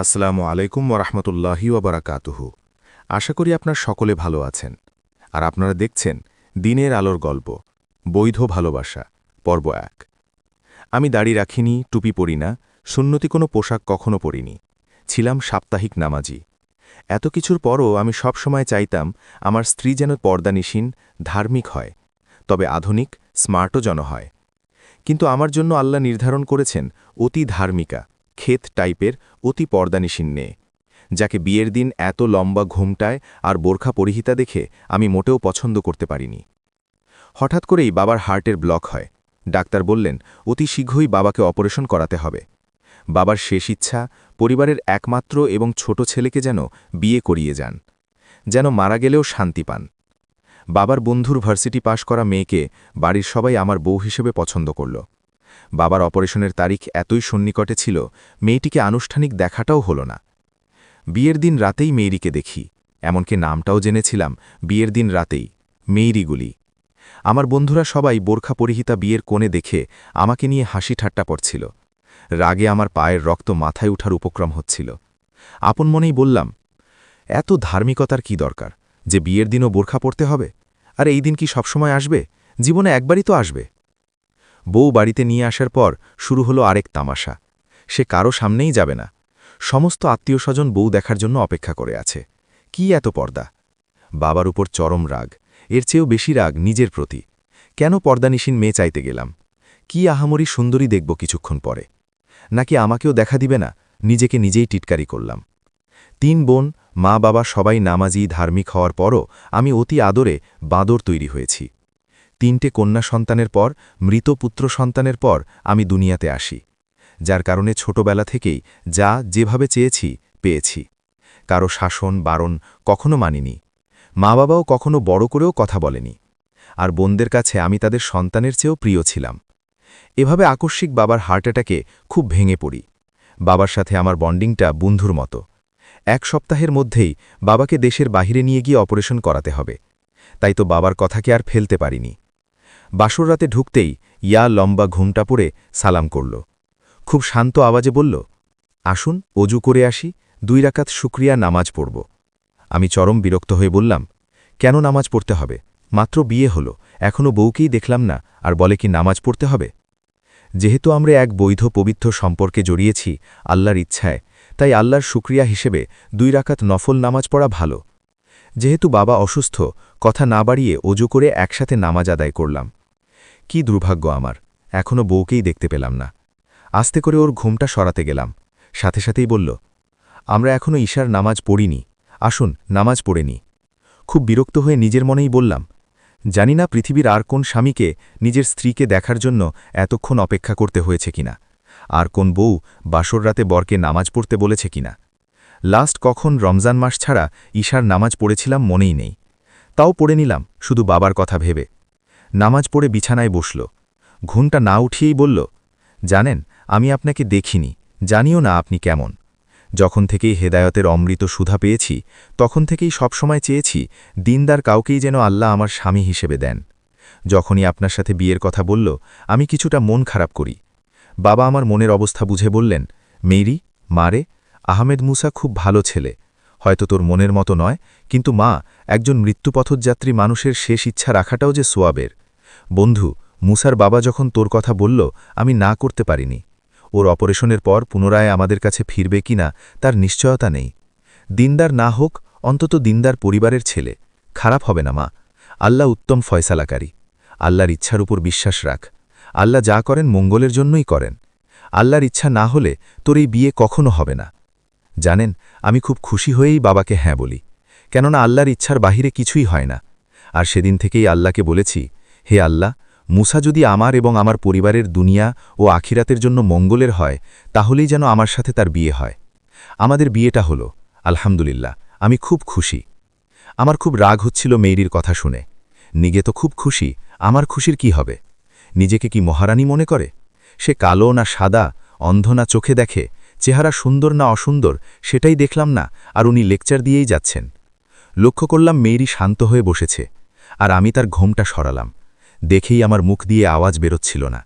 আসসালামু আলাইকুম ওরহমতুল্লাহি ওবরাকাতুহু। আশা করি আপনার সকলে ভালো আছেন। আর আপনারা দেখছেন দিনের আলোর গল্প, বৈধ ভালোবাসা, পর্ব ১। আমি দাড়ি রাখিনি, টুপি পরি না, সুন্নতি কোনো পোশাক কখনো পরিনি। ছিলাম সাপ্তাহিক নামাজি। এত কিছুর পরও আমি সবসময় চাইতাম আমার স্ত্রী যেন পর্দানিসীন, ধার্মিক হয়, তবে আধুনিক, স্মার্টও যেন হয়। কিন্তু আমার জন্য আল্লাহ নির্ধারণ করেছেন অতি ধার্মিকা, ক্ষেত টাইপের অতি পর্দানিসীন মেয়ে, যাকে বিয়ের দিন এত লম্বা ঘুমটায় আর বোরখা পরিহিতা দেখে আমি মোটেও পছন্দ করতে পারিনি। হঠাৎ করেই বাবার হার্টের ব্লক হয়। ডাক্তার বললেন অতি শীঘ্রই বাবাকে অপারেশন করাতে হবে। বাবার শেষ ইচ্ছা পরিবারের একমাত্র এবং ছোট ছেলেকে যেন বিয়ে করিয়ে যান, যেন মারা গেলেও শান্তি পান। বাবার বন্ধুর ভার্সিটি পাশ করা মেয়েকে বাড়ির সবাই আমার বউ হিসেবে পছন্দ করল। বাবার অপারেশনের তারিখ এতই সন্নিকটে ছিল, মেয়েটিকে আনুষ্ঠানিক দেখাটাও হল না। বিয়ের দিন রাতেই মেয়েরিকে দেখি, এমনকি নামটাও জেনেছিলাম বিয়ের দিন রাতেই, মেয়েরিগুলি। আমার বন্ধুরা সবাই বোরখা পরিহিতা বিয়ের কোণে দেখে আমাকে নিয়ে হাসি ঠাট্টা করছিল। রাগে আমার পায়ের রক্ত মাথায় উঠার উপক্রম হচ্ছিল। আপন মনেই বললাম, এত ধার্মিকতার কি দরকার যে বিয়ের দিনও বোরখা পরতে হবে? আর এই দিন কি সবসময় আসবে? জীবনে একবারই তো আসবে। বউ বাড়িতে নিয়ে আসার পর শুরু হলো আরেক তামাশা। সে কারো সামনেই যাবে না। সমস্ত আত্মীয় স্বজন বউ দেখার জন্য অপেক্ষা করে আছে। কি এত পর্দা! বাবার উপর চরম রাগ, এর চেয়েও বেশি রাগ নিজের প্রতি। কেন পর্দানিসীন মেয়ে চাইতে গেলাম? কি আহামরি সুন্দরী দেখব কিছুক্ষণ পরে? নাকি আমাকেও দেখা দিবে না? নিজেকে নিজেই টিটকারি করলাম। ৩ বোন, মা বাবা সবাই নামাজি ধার্মিক হওয়ার পরও আমি অতি আদরে বাঁদর তৈরি হয়েছি। ৩টে কন্যা সন্তানের পর, মৃত পুত্র সন্তানের পর আমি দুনিয়াতে আসি, যার কারণে ছোটবেলা থেকেই যা যেভাবে চেয়েছি পেয়েছি। কারো শাসন বারণ কখনো মানিনি। মা বাবাও কখনো বড় করেও কথা বলেনি। আর বোনদের কাছে আমি তাদের সন্তানের চেয়েও প্রিয় ছিলাম। এভাবে আকস্মিক বাবার হার্ট অ্যাটাকে খুব ভেঙে পড়ি। বাবার সাথে আমার বন্ডিংটা বন্ধুর মতো। ১ সপ্তাহের মধ্যেই বাবাকে দেশের বাহিরে নিয়ে গিয়ে অপারেশন করাতে হবে। তাই তো বাবার কথাকে আর ফেলতে পারিনি। বাসর রাতে ঢুকতেই ইয়া লম্বা ঘুমটা পড়ে সালাম করল। খুব শান্ত আওয়াজে বলল, আসুন অজু করে আসি, ২ রাকাত শুকরিয়া নামাজ পড়ব। আমি চরম বিরক্ত হয়ে বললাম, কেন নামাজ পড়তে হবে? মাত্র বিয়ে হলো, এখনও বউকেই দেখলাম না, আর বলে কি নামাজ পড়তে হবে? যেহেতু আমরা এক বৈধ পবিত্র সম্পর্কে জড়িয়েছি আল্লাহর ইচ্ছায়, তাই আল্লাহর শুকরিয়া হিসেবে ২ রাকাত নফল নামাজ পড়া ভালো। যেহেতু বাবা অসুস্থ, কথা না বাড়িয়ে অজু করে একসাথে নামাজ আদায় করলাম। কি দুর্ভাগ্য আমার, এখনও বউকেই দেখতে পেলাম না। আস্তে করে ওর ঘুমটা সরাতে গেলাম। সাথে সাথেই বলল, আমরা এখনও ঈশার নামাজ পড়িনি, আসুন নামাজ পড়ে নি। খুব বিরক্ত হয়ে নিজের মনেই বললাম, জানি না পৃথিবীর আর কোন স্বামীকে নিজের স্ত্রীকে দেখার জন্য এতক্ষণ অপেক্ষা করতে হয়েছে কিনা, আর কোন বউ বাসর রাতে বরকে নামাজ পড়তে বলেছে কিনা। লাস্ট কখন রমজান মাস ছাড়া ঈশার নামাজ পড়েছিলাম মনেই নেই। তাও পড়ে নিলাম শুধু বাবার কথা ভেবে। নামাজ পড়ে বিছানায় বসল। ঘুমটা না উঠিয়েই বলল, জানেন আমি আপনাকে দেখিনি, জানিও না আপনি কেমন। যখন থেকেই হেদায়তের অমৃত সুধা পেয়েছি, তখন থেকেই সবসময় চেয়েছি দিনদার কাউকেই যেন আল্লাহ আমার স্বামী হিসেবে দেন। যখনই আপনার সাথে বিয়ের কথা বলল, আমি কিছুটা মন খারাপ করি। বাবা আমার মনের অবস্থা বুঝে বললেন, মেরি, মারে, আহমেদ মুসা খুব ভালো ছেলে, হয়তো তোর মনের মতো নয়, কিন্তু মা, একজন মৃত্যুপথযাত্রী মানুষের শেষ ইচ্ছা রাখাটাও যে সোয়াবের। বন্ধু, মুসার বাবা যখন তোর কথা বলল, আমি না করতে পারিনি। ওর অপারেশনের পর পুনরায় আমাদের কাছে ফিরবে কিনা তার নিশ্চয়তা নেই। দিনদার না হোক, অন্তত দিনদার পরিবারের ছেলে, খারাপ হবে না মা। আল্লাহ উত্তম ফয়সালাকারী। আল্লাহর ইচ্ছার উপর বিশ্বাস রাখ। আল্লাহ যা করেন মঙ্গলের জন্যই করেন। আল্লাহর ইচ্ছা না হলে তোর এই বিয়ে কখনো হবে না। জানেন, আমি খুব খুশি হয়েই বাবাকে হ্যাঁ বলি, কেননা আল্লাহর ইচ্ছার বাহিরে কিছুই হয় না। আর সেদিন থেকেই আল্লাহকে বলেছি, হে আল্লাহ, মুসা যদি আমার এবং আমার পরিবারের দুনিয়া ও আখিরাতের জন্য মঙ্গলের হয়, তাহলেই যেন আমার সাথে তার বিয়ে হয়। আমাদের বিয়েটা হলো, আলহামদুলিল্লাহ, আমি খুব খুশি। আমার খুব রাগ হচ্ছিল মেয়েরির কথা শুনে। নিগে তো খুব খুশি, আমার খুশির কি হবে? নিজেকে কি মহারানী মনে করে? সে কালো না সাদা, অন্ধ না চোখে দেখে, চেহারা সুন্দর না অসুন্দর সেটাই দেখলাম না, আর উনি লেকচার দিয়েই যাচ্ছেন। লক্ষ্য করলাম মেয়েরি শান্ত হয়ে বসেছে, আর আমি তার ঘোমটা সরালাম। দেখেই আমার মুখ দিয়ে আওয়াজ বেরোচ্ছিল না।